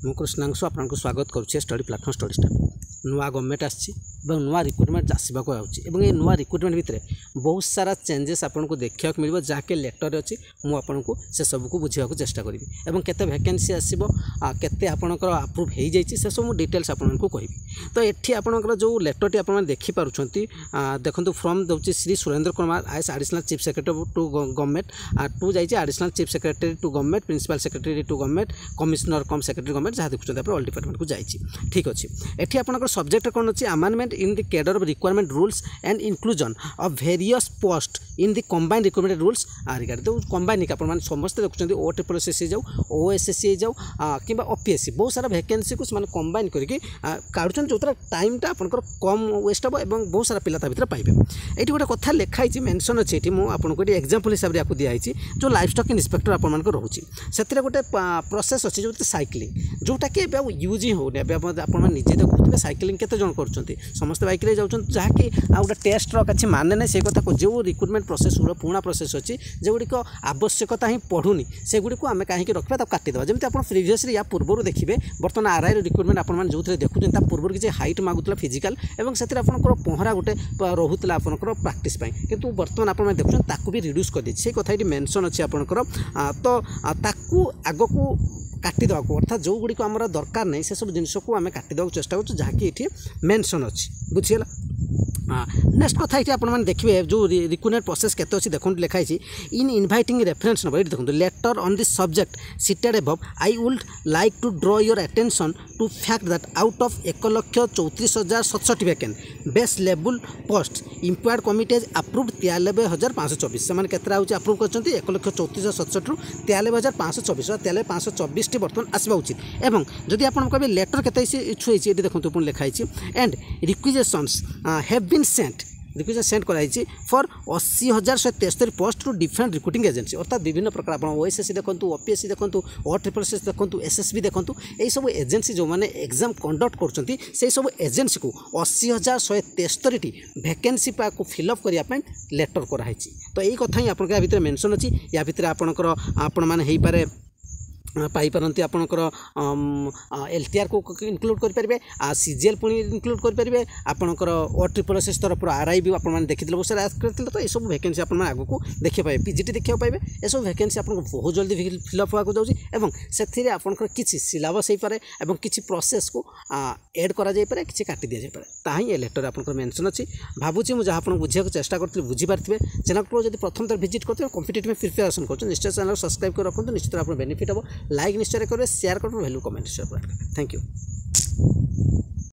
ମୁଁ କୃଷ୍ଣାଂଶୁ ଆପଣଙ୍କୁ ସ୍ୱାଗତ କରୁଛି ଷ୍ଟଡି ପ୍ଲାଟଫର୍ମ ଷ୍ଟଡି ଷ୍ଟାର। ନୂଆ ଗଭର୍ଣ୍ଣମେଣ୍ଟ ଆସିଛି ଏବଂ ନୂଆ ରିକ୍ରୁଟମେଣ୍ଟ ଆସିବାକୁ ଯାଉଛି ଏବଂ ଏ ନୂଆ ରିକ୍ରୁଟମେଣ୍ଟ ଭିତରେ ବହୁତ ସାରା ଚେଞ୍ଜେସ୍ ଆପଣଙ୍କୁ ଦେଖିବାକୁ ମିଳିବ ଯାହାକି ଲେଟରରେ ଅଛି। ମୁଁ ଆପଣଙ୍କୁ ସେସବୁକୁ ବୁଝିବାକୁ ଚେଷ୍ଟା କରିବି ଏବଂ କେତେ ଭ୍ୟାକେନ୍ସି ଆସିବ, କେତେ ଆପଣଙ୍କର ଆପ୍ରୁଭ୍ ହେଇଯାଇଛି ସେସବୁ ମୁଁ ଡିଟେଲ୍ସ ଆପଣଙ୍କୁ କହିବି। ତ ଏଠି ଆପଣଙ୍କର ଯେଉଁ ଲେଟରଟି ଆପଣମାନେ ଦେଖିପାରୁଛନ୍ତି, ଦେଖନ୍ତୁ ଫ୍ରମ୍ ଦେଉଛି Shri Surendra Kumar IAS additional chief secretary to government, to ଯାଇଛି additional chief secretary to government, principal secretary to government, commissioner cum secretary government, ଯାହା ଦେଖୁଛନ୍ତି ଆପଣ ଅଲ୍ ଡିପାର୍ଟମେଣ୍ଟକୁ ଯାଇଛି। ଠିକ୍ ଅଛି, ଏଠି ଆପଣଙ୍କର ସବଜେକ୍ଟ କ'ଣ ଅଛି? Amendment in the cadre of requirement rules and inclusion of various post in the combined recruitment rules regarding ଯେଉଁ କମ୍ବାଇଣ୍ଡ ଆପଣମାନେ ସମସ୍ତେ ଦେଖୁଛନ୍ତି OSSC ହେଇଯାଉ, OSSC ହେଇଯାଉ କିମ୍ବା OPSC, ବହୁତ ସାରା ଭ୍ୟାକେନ୍ସିକୁ ସେମାନେ କମ୍ବାଇନ୍ କରିକି କାଢ଼ୁଛନ୍ତି, ଯେଉଁଥିରେ ଟାଇମ୍ଟା ଆପଣଙ୍କର କମ୍ ୱେଷ୍ଟ ହେବ ଏବଂ ବହୁତ ସାରା ପିଲା ତା ଭିତରେ ପାଇବେ। ଏଇଠି ଗୋଟେ କଥା ଲେଖା ହେଇଛି, ମେନସନ୍ ଅଛି ଏଠି, ମୁଁ ଆପଣଙ୍କୁ ଏଠି ଏକ୍ଜାମ୍ପଲ୍ ହିସାବରେ ୟାକୁ ଦିଆହେଇଛି। ଯେଉଁ ଲାଇଫ୍ ଷ୍ଟକ୍ ଇନ୍ସପେକ୍ଟର ଆପଣମାନଙ୍କର ରହୁଛି ସେଥିରେ ଗୋଟେ ପ୍ରୋସେସ୍ ଅଛି ଯେଉଁଥିରେ ସାଇକ୍ଲିଂ, ଯେଉଁଟାକି ଏବେ ଆଉ ୟୁଜ୍ ହିଁ ହେଉନି। ଏବେ ଆପଣମାନେ ନିଜେ ଦେଖୁଥିବେ ସାଇକ୍ଲିଂ କେତେ ଜଣ କରୁଛନ୍ତି, ସମସ୍ତେ ବାଇକ୍ରେ ଯାଉଛନ୍ତି, ଯାହାକି ଆଉ ଗୋଟେ ଟେଷ୍ଟର କିଛି ମାନେ ନାହିଁ। ସେଇ କଥା ଯେଉଁ ରିକ୍ରୁଟମେଣ୍ଟ ପ୍ରୋସେସ୍ ଗୁଡ଼ା ପୁରୁଣା ପ୍ରୋସେସ୍ ଅଛି, ଯେଉଁଗୁଡ଼ିକ ଆବଶ୍ୟକତା ହିଁ ପଢ଼ୁନି, ସେଗୁଡ଼ିକୁ ଆମେ କାହିଁକି ରଖିବା, ତାକୁ କାଟିଦେବା। ଯେମିତି ଆପଣ ପ୍ରିଭିୟସ୍ଲି ୟା ପୂର୍ବରୁ ଦେଖିବେ, ବର୍ତ୍ତମାନ RIର ରିକ୍ରୁଟମେଣ୍ଟ ଆପଣମାନେ ଯେଉଁଥିରେ ଦେଖୁଛନ୍ତି ତା ପୂର୍ବରୁ କିଛି ହାଇଟ୍ ମାଗୁଥିଲା ଫିଜିକାଲ୍ ଏବଂ ସେଥିରେ ଆପଣଙ୍କର ପହଁରା ଗୋଟେ ରହୁଥିଲା ଆପଣଙ୍କର ପ୍ରାକ୍ଟିସ୍ ପାଇଁ, କିନ୍ତୁ ବର୍ତ୍ତମାନ ଆପଣମାନେ ଦେଖୁଛନ୍ତି ତାକୁ ବି ରିଡ୍ୟୁସ୍ କରିଦେଇଛି। ସେଇ କଥା ଏଠି ମେନସନ୍ ଅଛି ଆପଣଙ୍କର। ତ ତାକୁ ଆଗକୁ କାଟିଦେବାକୁ, ଅର୍ଥାତ୍ ଯେଉଁଗୁଡ଼ିକ ଆମର ଦରକାର ନାହିଁ ସେସବୁ ଜିନିଷକୁ ଆମେ କାଟିଦେବାକୁ ଚେଷ୍ଟା କରୁଛୁ, ଯାହାକି ଏଠି ମେନସନ୍ ଅଛି। ବୁଝିଗଲା? ନେକ୍ସଟ କଥା ଏଠି ଆପଣମାନେ ଦେଖିବେ ଯେଉଁ ରିକ୍ରୁଟମେଣ୍ଟ ପ୍ରୋସେସ୍ କେତେ ଅଛି ଦେଖନ୍ତୁ, ଲେଖା ହେଇଛି ଇନ୍ ଇନଭାଇଟିଂ ରେଫରେନ୍ସ ନମ୍ବର। ଏଇଠି ଦେଖନ୍ତୁ, letter on the subject cited above I would like to draw your attention to fact that out of 1,34,067 vacant base ଲେବୁଲ୍ post employed committee has approve 93,524। ସେମାନେ କେତେଟା ହେଉଛି ଆପ୍ରୁଭ୍ କରିଛନ୍ତି? 1,34,067ରୁ 93,524, 93,524ଟି ବର୍ତ୍ତମାନ ଆସିବା ଉଚିତ। ଏବଂ ଯଦି ଆପଣ କହିବେ ଲେଟର କେତେ ଇସ୍ୟୁ ହେଇଛି, ଏଠି ଦେଖନ୍ତୁ ପୁଣି ଲେଖା ହେଇଛି and requisitions have been sent, requisition send କରାଯାଇଛି for 80,173 post to different recruiting agency. ଅର୍ଥାତ୍ ବିଭିନ୍ନ ପ୍ରକାର ଆପଣ OSSC ଦେଖନ୍ତୁ, OPSC ଦେଖନ୍ତୁ, OSSC ଦେଖନ୍ତୁ, SSB ଦେଖନ୍ତୁ, ଏହିସବୁ ଏଜେନ୍ସି ଯେଉଁମାନେ ଏକ୍ଜାମ୍ କଣ୍ଡକ୍ଟ କରୁଛନ୍ତି ସେହିସବୁ ଏଜେନ୍ସିକୁ 80,173ଟି ଭ୍ୟାକେନ୍ସି ପାକୁ ଫିଲ୍ଅପ୍ କରିବା ପାଇଁ ଲେଟର କରାହେଇଛି। ତ ଏଇ କଥା ହିଁ ଆପଣଙ୍କ ୟା ଭିତରେ ମେନସନ୍ ଅଛି। ୟା ଭିତରେ ଆପଣମାନେ ହେଇପାରେ ପାଇପାରନ୍ତି ଆପଣଙ୍କର LTRକୁ ଇନକ୍ଲୁଡ଼ କରିପାରିବେ, CGL ପୁଣି ଇନକ୍ଲୁଡ଼ କରିପାରିବେ, ଆପଣଙ୍କର OSSC ତରଫରୁ RI ବି ଆପଣମାନେ ଦେଖିଥିଲେ, ବହୁତ ସାରା କରିଥିଲେ। ତ ଏସବୁ ଭ୍ୟାକେନ୍ସି ଆପଣମାନେ ଆଗକୁ ଦେଖିବାକୁ ପାଇବେ, PGT ଦେଖିବାକୁ ପାଇବେ। ଏସବୁ ଭ୍ୟାକେନ୍ସି ଆପଣଙ୍କୁ ବହୁତ ଜଲ୍ଦି ଫିଲ୍ଅପ୍ ହେବାକୁ ଯାଉଛି ଏବଂ ସେଥିରେ ଆପଣଙ୍କର କିଛି ସିଲାବସ୍ ହେଇପାରେ ଏବଂ କିଛି ପ୍ରୋସେସ୍କୁ ଏଡ଼୍ କରାଯାଇପାରେ, କିଛି କାଟି ଦିଆଯାଇପାରେ। ତାହା ହିଁ ଏ ଲେଟରରେ ଆପଣଙ୍କର ମେନସନ୍ ଅଛି। ଭାବୁଛି ମୁଁ ଯାହା ଆପଣଙ୍କୁ ବୁଝିବାକୁ ଚେଷ୍ଟା କରିଥିଲି ବୁଝିପାରିଥିବେ। ଚ୍ୟାନେଲକୁ ଯଦି ପ୍ରଥମ ଥର ଭିଜିଟ୍ କରୁଥିବେ, କମ୍ପିଟେଟିଭ୍ ପ୍ରିପାରେସନ୍ କରୁଛନ୍ତି, ନିଶ୍ଚୟ ଚ୍ୟାନେଲକୁ ସବସ୍କ୍ରାଇବ୍ କରି ରଖନ୍ତୁ। ନିଶ୍ଚିତ ଆପଣ ବେନିଫିଟ୍ ହେବ। ଲାଇକ୍ ନିଶ୍ଚୟ କରିବେ, ସେୟାର କରିବେ, ଭ୍ୟାଲୁ କମେଣ୍ଟ ନିଶ୍ଚୟ କରିବେ। Thank you.